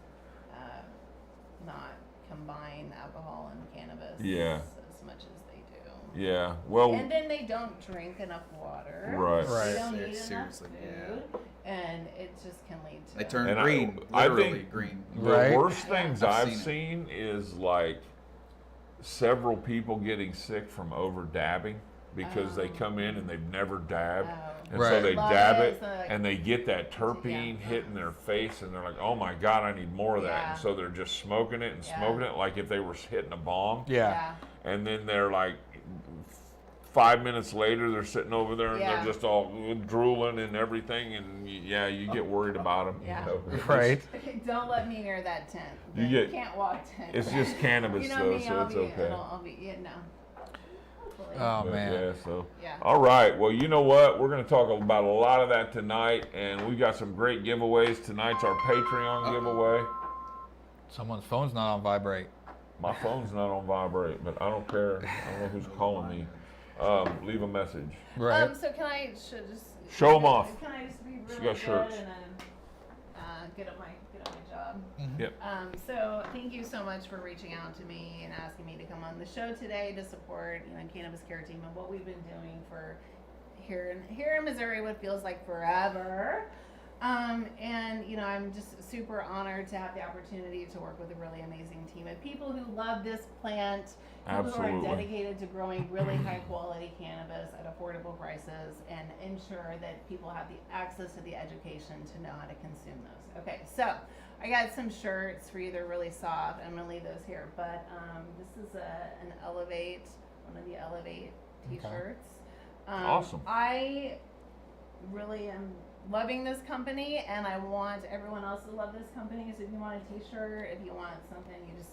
not combine alcohol and cannabis as much as they do. Yeah. Well. And then they don't drink enough water. Right. They don't eat enough food, and it just can lead to. They turn And green, literally green. The worst things I've seen is like several people getting sick from over dabbing because they come in and they've never dabbed. And so Right. they Love dab it, it, so they're like- and they get that terpene hitting their face, and they're like, "Oh my God, I need more of that." Yeah. And so they're just smoking it and Yeah. smoking it like if they were hitting a bomb. Yeah. And then they're like, 5 minutes later, they're sitting over there and Yeah. they're just all drooling and everything, and you get worried about them. Yeah. Right. Don't let me near that tent. You You get- can't walk tent. It's just cannabis you know though, me, so it's okay. I'll be, no. Hopefully. Oh But, man. yeah, so. Yeah. All right. Well, you know what? We're going to talk about a lot of that tonight, and we got some great giveaways. Tonight's our Patreon giveaway. Someone's phone's not on vibrate. My phone's not on vibrate, but I don't care. I don't know who's calling me. Leave a message. Right. So can I just Show 'em off. Can I just be really got good shirts. and then get up my job? Yep. So thank you so much for reaching out to me and asking me to come on the show today to support Cannabis Care Team and what we've been doing for here in Missouri, what feels like forever. And I'm just super honored to have the opportunity to work with a really amazing team of people who love this plant, people who Absolutely. are dedicated to growing really high quality cannabis at affordable prices and ensure that people have the access to the education to know how to consume those. Okay, so I got some shirts for you. They're really soft. I'm gonna leave those here, but this is an Elevate, one of the Elevate t-shirts. Awesome. I really am loving this company, and I want everyone else to love this company. So if you want a t-shirt, if you want something, you just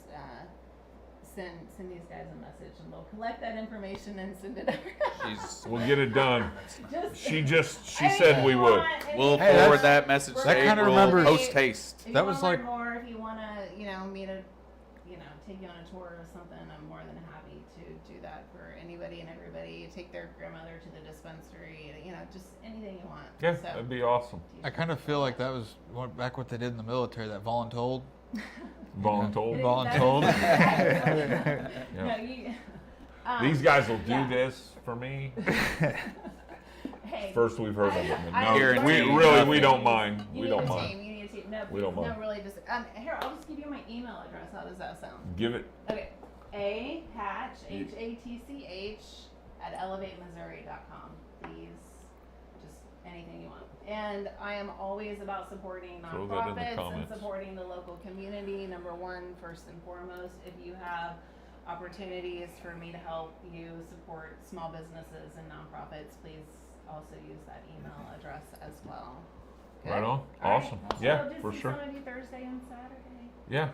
send these guys a message, and they'll collect that information and send it over. We'll get it done. She Anything said we you would. want, anything We'll you Hey, forward want. that message to That kinda April remembers- post haste. If That you was wanna like- learn more, if you want to, me to, take you on a tour or something, I'm more than happy to do that for anybody and everybody. Take their grandmother to the dispensary, just anything you want. Yeah, So, that'd be awesome. I kind of feel like that was back what they did in the military, that voluntold. Voluntold. Voluntold. No, you, These guys will do yeah. this for me. Hey, First we've heard of it. But I no, guarantee we you don't mind. You We need don't a mind. team. You need a team. No, We don't mind. No, really, just here. I'll just give you my email address. How does that sound? Give it. Okay, Hatch HATCH at elevatemissouri.com. Please, just anything you want. And I am always about supporting Throw that in the nonprofits and comments. supporting the local community. Number one, first and foremost, if you have opportunities for me to help you support small businesses and nonprofits, please also use that email address as well. Good? Right on. All Awesome. right. Yeah, So just for see sure. some of you Thursday and Saturday. Yeah,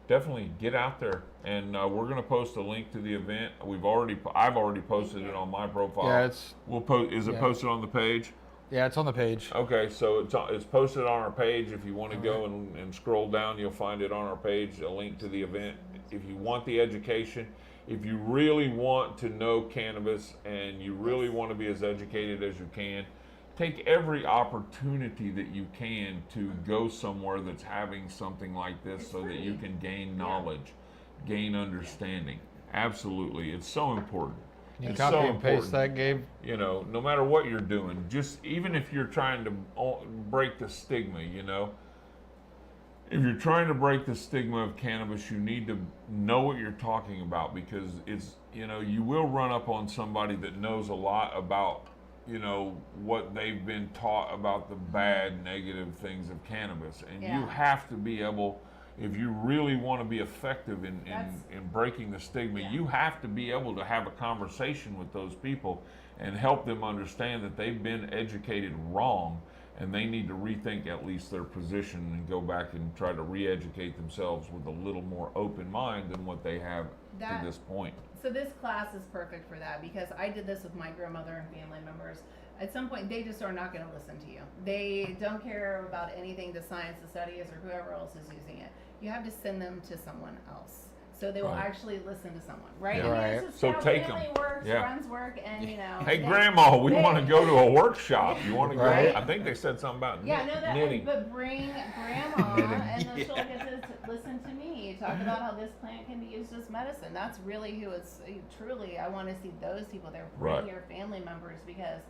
definitely get out there, and we're gonna post a link to the event. I've already posted it on my profile. Yeah, it's We'll post. Is it yeah. posted on the page? it's on the page. Okay, so it's posted on our page. If you want to go and scroll down, you'll find it on our page, a link to the event. If you want the education, if you really want to know cannabis and you really want to be as educated as you can, take every opportunity that you can to go somewhere that's having something like this It's so that you free. can gain knowledge, gain understanding. Absolutely, it's so important. You It's copy so and paste important. that, Gabe. No matter what you're doing, just even if you're trying to break the stigma, if you're trying to break the stigma of cannabis, you need to know what you're talking about, because it's, you will run up on somebody that knows a lot about, what they've been taught about the bad, negative things of cannabis. And you Yeah. have to be able, if you really want to be effective in That's- breaking the stigma, Yeah. you have to be able to have a conversation with those people and help them understand that they've been educated wrong, and they need to rethink at least their position and go back and try to re-educate themselves with a little more open mind than what they have That- to this point. So this class is perfect for that, because I did this with my grandmother and family members. At some point, they just are not going to listen to you. They don't care about anything the science, the studies, or whoever else is using it. You have to send them to someone else, so they will Right. actually listen to someone, right? Yeah. I mean, Right. it's just So how take family 'em. works, Yeah. friends work, and Hey, they- Grandma, we they- want to go to a workshop. You want to go? Right. I think they said something about Yeah, no, that. knitting. But bring grandma, and then she'll get to listen to me talk about how this plant can be used as medicine. That's really who it's truly. I want to see those people there. Bring Right. your family members, because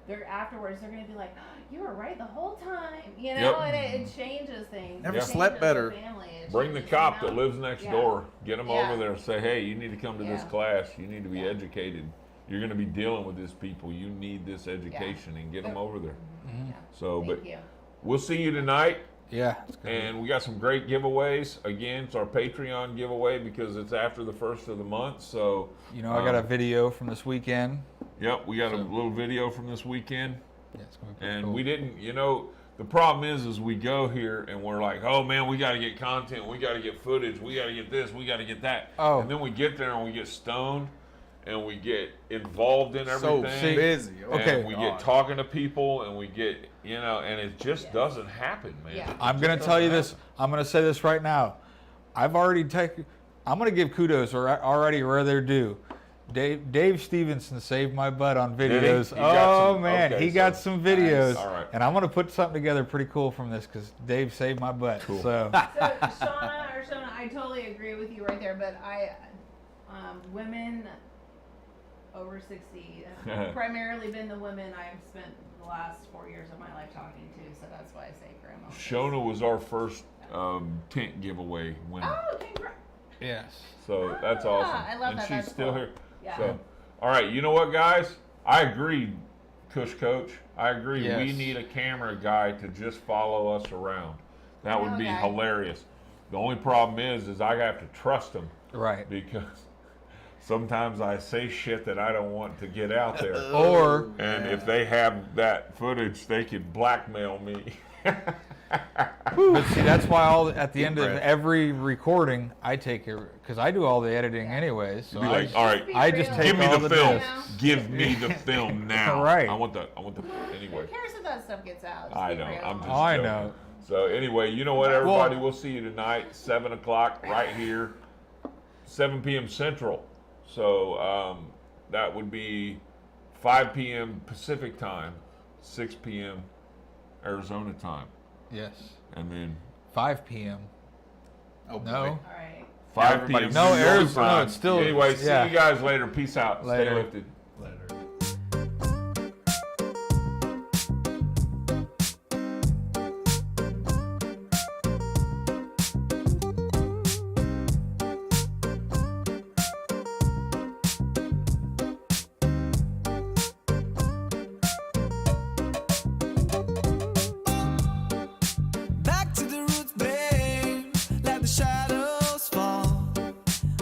they're afterwards. They're going to be like, oh, "You were right the whole time," Yep. and it changes things. Never It slept changes better. the family. It Bring the changes cop that amount. lives next Yeah. door. Get them Yeah. over there. Say, hey, you need to come to this Yeah. class. You need to be Yeah. educated. you're going to be dealing with these people. You need this education and get them over there. Yeah. So, Thank you. we'll see you tonight. Yeah. And we got some great giveaways. Again, it's our Patreon giveaway because it's after the first of the month. So, I got a video from this weekend. Yep, we got a little video from this weekend. Yeah, it's gonna be pretty And cool. we didn't, the problem is we go here and we're like, oh man, we got to get content, we got to get footage, we got to get this, we got to get that. Oh. And then we get there and we get stoned and we get involved in everything. So busy. Okay. And we get talking to people and we get, and it just doesn't happen, man. Yeah. I'm going to tell you this. I'm going to say this right now. I'm going to give kudos already where they're due. Dave Stevenson saved my butt on Did he? videos. He got some- man, okay, he got so- some videos. All right. And I'm going to put something together pretty cool from this because Dave saved my butt. Cool. So, So Shona, I totally agree with you right there. But women over 60, primarily been the women I've spent the last 4 years of my life talking to. So that's why I say grandma. Shona was our first tent giveaway winner. Oh, congrats. yes. So that's awesome. I love and that. she's That's still cool. here. Yeah. So, all right, you know what, guys? I agree, Kush Coach. I agree. Yes. We need a camera guy to just follow us around. That would be Okay. hilarious. The only problem is I have to trust him Right. because sometimes I say shit that I don't want to get out there. Or, And if they have that footage, they could blackmail me. but see, that's why at the end of breath. every recording, I take it, because I do all the editing anyways. So Be I like, just- all right, Be I just real. take give me all the the film. discs. Give me the film now. Right. I want the anyway. Who cares if that stuff gets out? Just I be know. real. I'm just I joking. know. So anyway, you know what, everybody? We'll see you tonight, 7 o'clock, right here, 7 p.m. Central. So that would be 5 p.m. Pacific time, 6 p.m. Arizona time, Yes. and then 5 p.m. Oh, boy. No. All right. 5 everybody- p.m. No, New York Arizona, time. it's still- Anyway, see yeah. you guys later. Peace out. Stay Later. lifted. Back to the roots, babe. Let the shadows fall.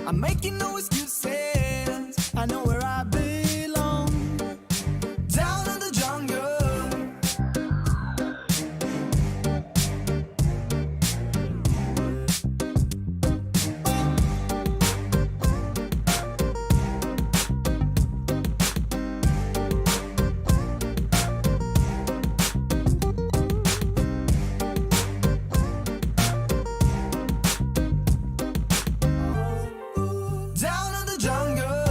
I'm making no excuses. I know where I belong. Down in the jungle. Down in the jungle.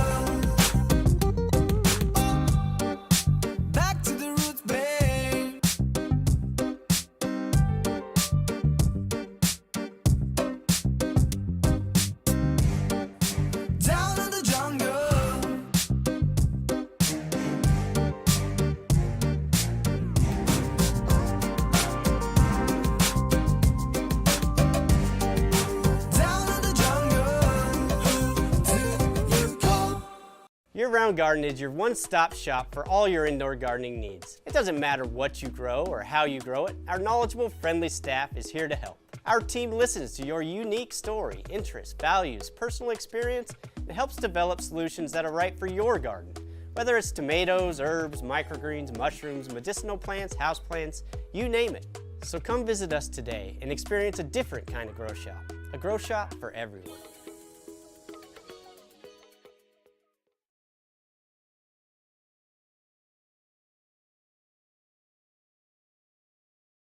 Back to the roots, babe. Down in the jungle. Down in the jungle. Who do you call? Year-round Garden is your one-stop shop for all your indoor gardening needs. It doesn't matter what you grow or how you grow it, our knowledgeable, friendly staff is here to help. Our team listens to your unique story, interests, values, personal experience, and helps develop solutions that are right for your garden. Whether it's tomatoes, herbs, microgreens, mushrooms, medicinal plants, houseplants, you name it. So come visit us today and experience a different kind of grow shop. A grow shop for everyone.